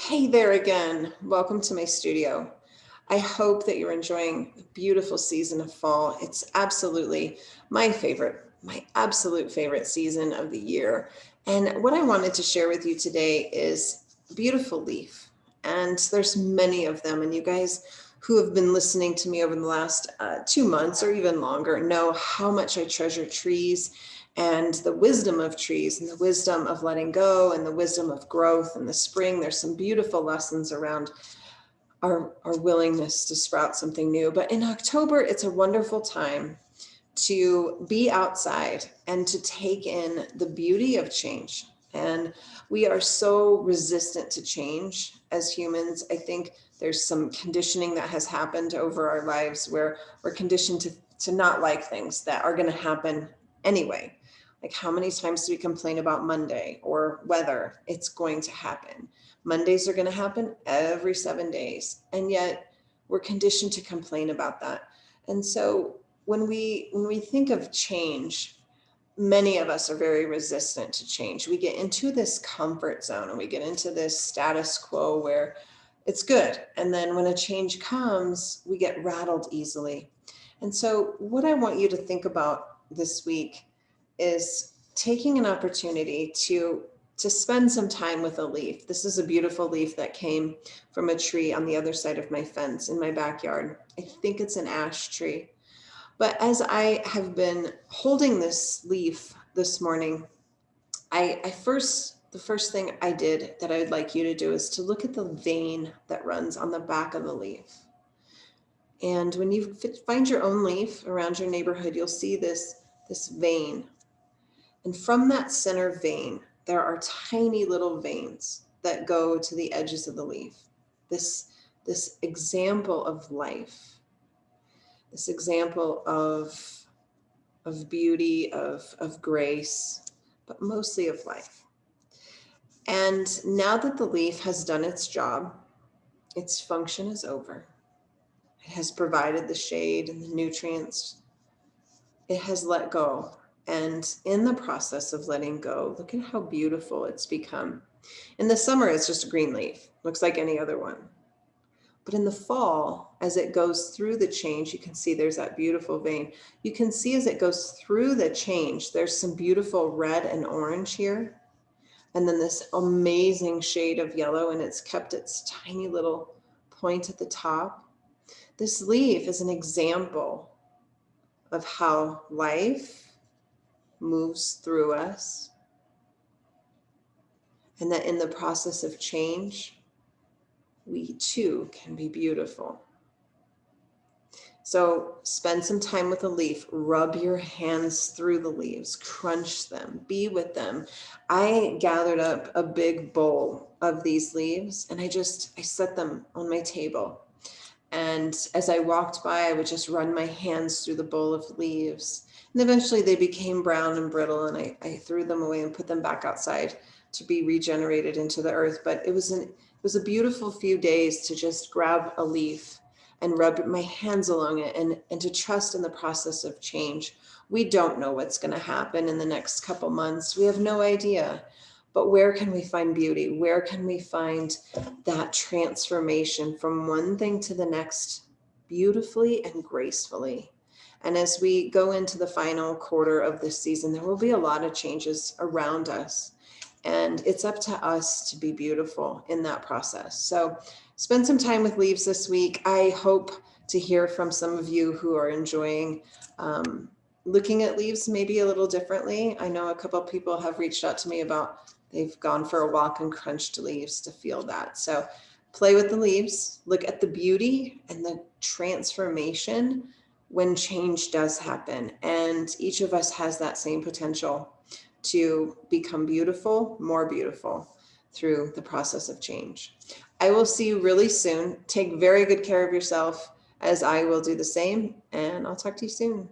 Hey there again. Welcome to my studio. I hope that you're enjoying the beautiful season of fall. It's absolutely my absolute favorite season of the year. And what I wanted to share with you today is a beautiful leaf. And there's many of them. And you guys who have been listening to me over the last 2 months or even longer know how much I treasure trees and the wisdom of trees and the wisdom of letting go and the wisdom of growth. In the spring, there's some beautiful lessons around our willingness to sprout something new. But in October, it's a wonderful time to be outside and to take in the beauty of change. And we are so resistant to change as humans. I think there's some conditioning that has happened over our lives where we're conditioned to not like things that are going to happen anyway. Like, how many times do we complain about Monday or weather? It's going to happen. Mondays are going to happen every 7 days. And yet we're conditioned to complain about that. And so when we think of change, many of us are very resistant to change. We get into this comfort zone and we get into this status quo where it's good. And then when a change comes, we get rattled easily. And so what I want you to think about this week is taking an opportunity to spend some time with a leaf. This is a beautiful leaf that came from a tree on the other side of my fence in my backyard. I think it's an ash tree. But as I have been holding this leaf this morning, the first thing I did that I would like you to do is to look at the vein that runs on the back of the leaf. And when you find your own leaf around your neighborhood, you'll see this vein. And from that center vein, there are tiny little veins that go to the edges of the leaf. This example of life, this example of beauty, of grace, but mostly of life. And now that the leaf has done its job, its function is over. It has provided the shade and the nutrients. It has let go. And in the process of letting go, look at how beautiful it's become. In the summer, it's just a green leaf. Looks like any other one. But in the fall, as it goes through the change, you can see there's that beautiful vein. You can see as it goes through the change, there's some beautiful red and orange here. And then this amazing shade of yellow, and it's kept its tiny little point at the top. This leaf is an example of how life moves through us, and that in the process of change, we too can be beautiful. So spend some time with a leaf, rub your hands through the leaves, crunch them, be with them. I gathered up a big bowl of these leaves and I set them on my table. And as I walked by, I would just run my hands through the bowl of leaves. And eventually they became brown and brittle, and I threw them away and put them back outside to be regenerated into the earth. But it was a beautiful few days to just grab a leaf and rub my hands along it and to trust in the process of change. We don't know what's going to happen in the next couple months. We have no idea. But where can we find beauty? Where can we find that transformation from one thing to the next beautifully and gracefully? And as we go into the final quarter of this season, there will be a lot of changes around us. And it's up to us to be beautiful in that process. So spend some time with leaves this week. I hope to hear from some of you who are enjoying looking at leaves maybe a little differently. I know a couple of people have reached out to me about they've gone for a walk and crunched leaves to feel that. So play with the leaves, look at the beauty and the transformation when change does happen. And each of us has that same potential to become beautiful, more beautiful through the process of change. I will see you really soon. Take very good care of yourself, as I will do the same, and I'll talk to you soon.